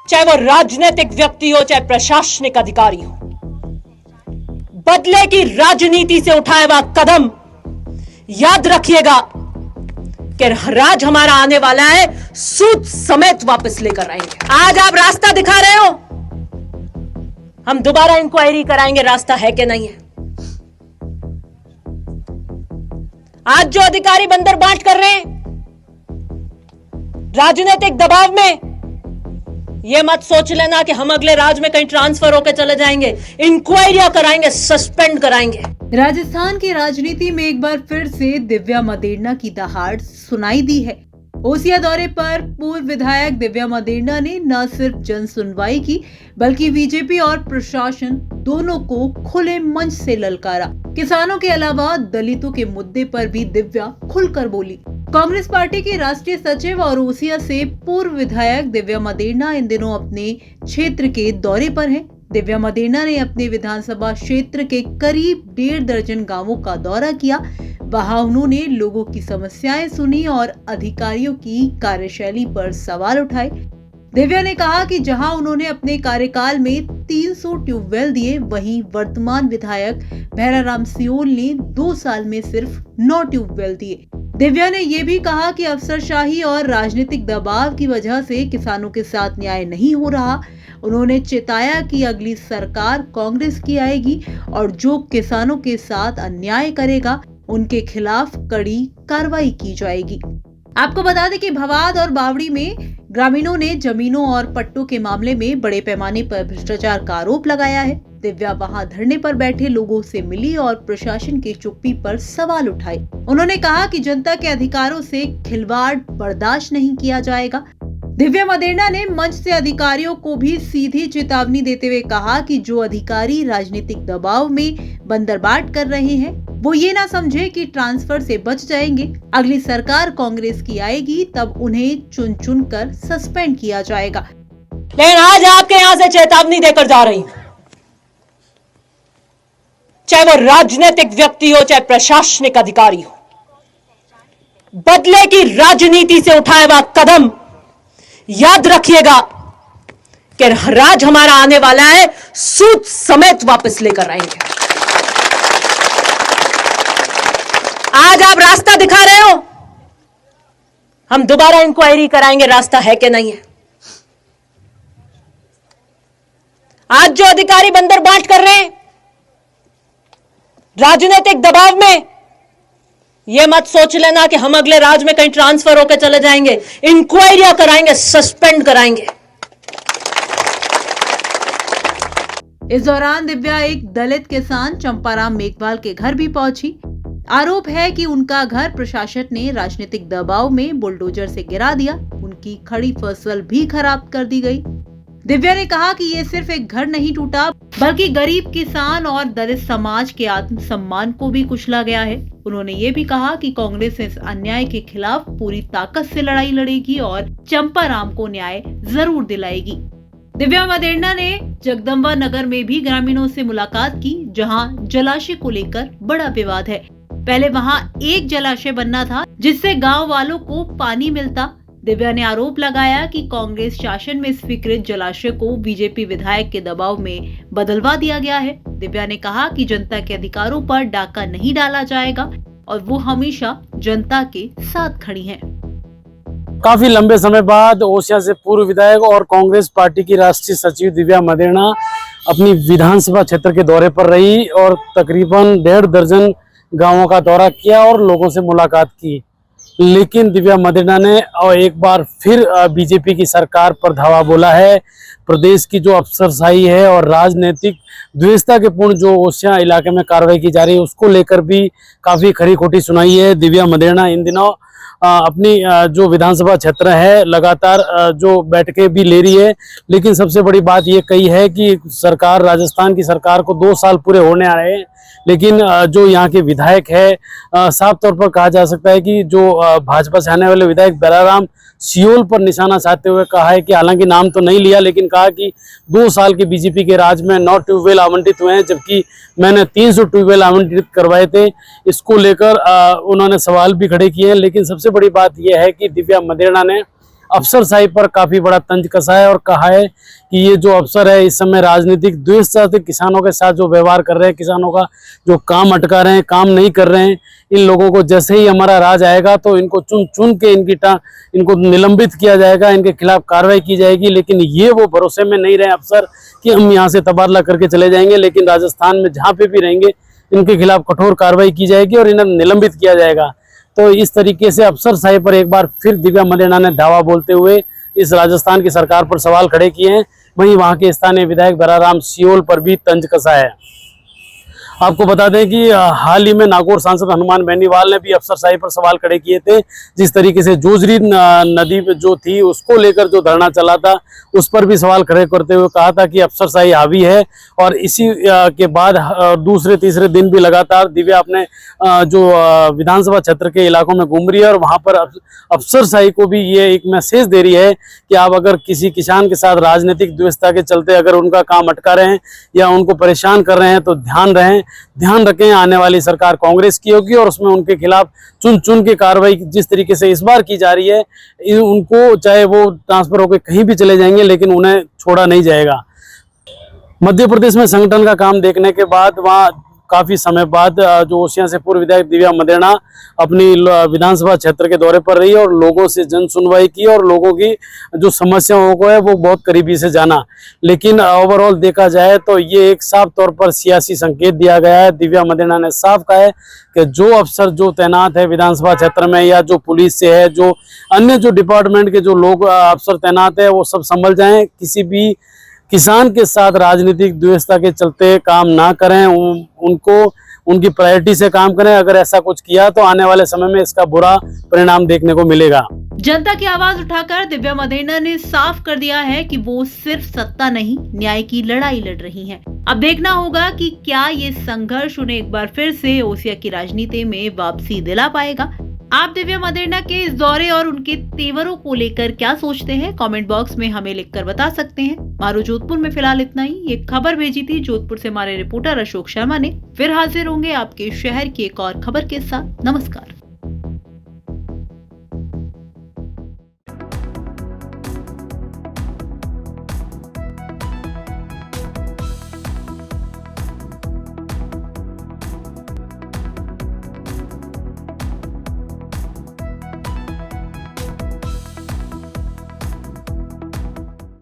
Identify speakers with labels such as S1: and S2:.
S1: चाहे वो राजनीतिक व्यक्ति हो चाहे प्रशासनिक अधिकारी हो, बदले की राजनीति से उठाए हुआ कदम याद रखिएगा कि राज हमारा आने वाला है, सूद समेत वापस लेकर आएंगे। आज आप रास्ता दिखा रहे हो, हम दोबारा इंक्वायरी कराएंगे रास्ता है कि नहीं है। आज जो अधिकारी बंदर बांट कर रहे हैं राजनीतिक दबाव में, यह मत सोच लेना कि हम अगले राज्य में कहीं ट्रांसफर होकर चले जाएंगे। इंक्वायरियां कराएंगे, सस्पेंड कराएंगे।
S2: राजस्थान की राजनीति में एक बार फिर से दिव्या मदेरणा की दहाड़ सुनाई दी है। ओसिया दौरे पर पूर्व विधायक दिव्या मदेरणा ने न सिर्फ जन सुनवाई की बल्कि बीजेपी और प्रशासन दोनों को खुले मंच से ललकारा। किसानों के अलावा दलितों के मुद्दे पर भी दिव्या खुलकर बोली। कांग्रेस पार्टी के राष्ट्रीय सचिव और ओसिया से पूर्व विधायक दिव्या मदेरणा इन दिनों अपने क्षेत्र के दौरे पर हैं। दिव्या मदेरणा ने अपने विधानसभा क्षेत्र के करीब 1.5 दर्जन गांवों का दौरा किया। वहां उन्होंने लोगों की समस्याएं सुनी और अधिकारियों की कार्यशैली पर सवाल उठाए। दिव्या ने कहा कि जहां उन्होंने अपने कार्यकाल में 300 ट्यूबवेल दिए, वहीं वर्तमान विधायक भैराराम सियोल ने 2 साल में सिर्फ 9 ट्यूबवेल दिए। दिव्या ने यह भी कहा कि अफसरशाही और राजनीतिक दबाव की वजह से किसानों के साथ न्याय नहीं हो रहा। उन्होंने चेताया कि अगली सरकार कांग्रेस की आएगी और जो किसानों के साथ अन्याय करेगा उनके खिलाफ कड़ी कार्रवाई की जाएगी। आपको बता दें कि भवाद और बावड़ी में ग्रामीणों ने जमीनों और पट्टों के मामले में बड़े पैमाने पर भ्रष्टाचार का आरोप लगाया है। दिव्या वहां धरने पर बैठे लोगों से मिली और प्रशासन की चुप्पी पर सवाल उठाए। उन्होंने कहा कि जनता के अधिकारों से खिलवाड़ बर्दाश्त नहीं किया जाएगा। दिव्या मदेरणा ने मंच से अधिकारियों को भी सीधी चेतावनी देते हुए कहा कि जो अधिकारी राजनीतिक दबाव में बंदरबाट कर रहे हैं वो ये ना समझे कि ट्रांसफर से बच जाएंगे। अगली सरकार कांग्रेस की आएगी तब उन्हें चुन चुन कर सस्पेंड किया जाएगा।
S1: लेकिन आज आपके यहां से चेतावनी देकर जा रही हूं, चाहे वो राजनीतिक व्यक्ति हो चाहे प्रशासनिक अधिकारी हो, बदले की राजनीति से उठाए हुआ कदम याद रखिएगा कि राज हमारा आने वाला है, सूद समेत वापस लेकर आएंगे। आज आप रास्ता दिखा रहे हो, हम दोबारा इंक्वायरी कराएंगे रास्ता है कि नहीं है। आज जो अधिकारी बंदर बांट कर रहे हैं राजनीतिक दबाव में, यह मत सोच लेना कि हम अगले राज्य में कहीं ट्रांसफर होकर चले जाएंगे। इंक्वायरियां कराएंगे, सस्पेंड कराएंगे।
S2: इस दौरान दिव्या एक दलित किसान चंपाराम मेघवाल के घर भी पहुंची। आरोप है कि उनका घर प्रशासन ने राजनीतिक दबाव में बुलडोजर से गिरा दिया। उनकी खड़ी फसल भी खराब कर दी गई। दिव्या ने कहा कि ये सिर्फ एक घर नहीं टूटा बल्कि गरीब किसान और दलित समाज के आत्मसम्मान को भी कुचला गया है। उन्होंने ये भी कहा कि कांग्रेस इस अन्याय के खिलाफ पूरी ताकत से लड़ाई लड़ेगी और चंपाराम को न्याय जरूर दिलाएगी। दिव्या मदेरणा ने जगदम्बा नगर में भी ग्रामीणों से मुलाकात की, जहां जलाशय को लेकर बड़ा विवाद है। पहले वहां एक जलाशय बनना था जिससे गांव वालों को पानी मिलता। दिव्या ने आरोप लगाया कि कांग्रेस शासन में स्वीकृत जलाशय को बीजेपी विधायक के दबाव में बदलवा दिया गया है। दिव्या ने कहा कि जनता के अधिकारों पर डाका नहीं डाला जाएगा और वो हमेशा जनता के साथ खड़ी हैं।
S3: काफी लंबे समय बाद ओसिया से पूर्व विधायक और कांग्रेस पार्टी की राष्ट्रीय सचिव दिव्या मदेरणा अपनी विधानसभा क्षेत्र के दौरे पर रही और तकरीबन 1.5 दर्जन गांवों का दौरा किया और लोगों से मुलाकात की। लेकिन दिव्या मदेरणा ने एक बार फिर बीजेपी की सरकार पर धावा बोला है। प्रदेश की जो अफसरशाही है और राजनीतिक द्वेषता के पूर्ण जो ओसिया इलाके में कार्रवाई की जा रही है उसको लेकर भी काफी खरी खोटी सुनाई है। दिव्या मदेरणा इन दिनों अपनी जो विधानसभा क्षेत्र है लगातार जो बैठकें भी ले रही है। लेकिन सबसे बड़ी बात ये कही है कि सरकार, राजस्थान की सरकार को 2 साल पूरे होने आ रहे हैं, लेकिन जो यहाँ के विधायक है साफ तौर पर कहा जा सकता है कि जो भाजपा से आने वाले विधायक भैराराम सियोल पर निशाना साधते हुए कहा है कि हालांकि नाम तो नहीं लिया लेकिन कहा कि 2 साल के बीजेपी के राज में 9 ट्यूबवेल आवंटित हुए हैं, जबकि मैंने 300 ट्यूबवेल आवंटित करवाए थे। इसको लेकर उन्होंने सवाल भी खड़े किए हैं। लेकिन सबसे बड़ी बात यह है कि दिव्या मदेरणा ने अफसरशाही पर काफी बड़ा तंज कसा है और कहा है कि ये जो अफसर है इस समय राजनीतिक द्वेष से किसानों के साथ जो व्यवहार कर रहे हैं, किसानों का जो काम अटका रहे हैं, काम नहीं कर रहे हैं, इन लोगों को जैसे ही हमारा राज आएगा तो इनको चुन चुन के इनको निलंबित किया जाएगा, इनके खिलाफ कार्रवाई की जाएगी। लेकिन ये वो भरोसे में नहीं रहे अफसर कि हम यहाँ से तबादला करके चले जाएंगे, लेकिन राजस्थान में जहाँ पे भी रहेंगे इनके खिलाफ कठोर कार्रवाई की जाएगी और इन्हें निलंबित किया जाएगा। तो इस तरीके से अफसरशाही पर एक बार फिर दिव्या मदेरणा ने दावा बोलते हुए इस राजस्थान की सरकार पर सवाल खड़े किए हैं। वहीं वहां के स्थानीय विधायक बराराम सियोल पर भी तंज कसा है। आपको बता दें कि हाल ही में नागौर सांसद हनुमान बेनीवाल ने भी अफसरशाही पर सवाल खड़े किए थे। जिस तरीके से जोजरी नदी जो थी उसको लेकर जो धरना चला था उस पर भी सवाल खड़े करते हुए कहा था कि अफसरशाही हावी है। और इसी के बाद दूसरे तीसरे दिन भी लगातार दिव्या अपने जो विधानसभा क्षेत्र के इलाकों में घूम रही है और वहां पर अफसरशाही को भी ये एक मैसेज दे रही है कि आप अगर किसी किसान के साथ राजनीतिक द्वेषता के चलते अगर उनका काम अटका रहे हैं या उनको परेशान कर रहे हैं तो ध्यान रखें, आने वाली सरकार कांग्रेस की होगी और उसमें उनके खिलाफ चुन चुन के कार्रवाई जिस तरीके से इस बार की जा रही है, उनको चाहे वो ट्रांसफर होकर कहीं भी चले जाएंगे लेकिन उन्हें छोड़ा नहीं जाएगा। मध्य प्रदेश में संगठन का काम देखने के बाद वहाँ काफी समय बाद जो ओसियां से पूर्व विधायक दिव्या मदेरणा अपनी विधानसभा क्षेत्र के दौरे पर रही और लोगों से जन सुनवाई की और लोगों की जो समस्याओं को है वो बहुत करीबी से जाना। लेकिन ओवरऑल देखा जाए तो ये एक साफ तौर पर सियासी संकेत दिया गया है। दिव्या मदेरणा ने साफ कहा है कि जो अफसर जो तैनात है विधानसभा क्षेत्र में या जो पुलिस से है, जो अन्य जो डिपार्टमेंट के जो लोग अफसर तैनात है वो सब संभल जाएं, किसी भी किसान के साथ राजनीतिक द्वेषता के चलते काम ना करें, उनको उनकी प्रायोरिटी से काम करें। अगर ऐसा कुछ किया तो आने वाले समय में इसका बुरा परिणाम देखने को मिलेगा।
S2: जनता की आवाज उठाकर दिव्या मदेरणा ने साफ कर दिया है कि वो सिर्फ सत्ता नहीं न्याय की लड़ाई लड़ रही हैं। अब देखना होगा कि क्या ये संघर्ष उन्हें एक बार फिर से ओसिया की राजनीति में वापसी दिला पाएगा। आप दिव्या मदेरणा के इस दौरे और उनके तेवरों को लेकर क्या सोचते हैं, कमेंट बॉक्स में हमें लिखकर बता सकते हैं। मारो जोधपुर में फिलहाल इतना ही। ये खबर भेजी थी जोधपुर से हमारे रिपोर्टर अशोक शर्मा ने। फिर हाजिर होंगे आपके शहर की एक और खबर के साथ। नमस्कार।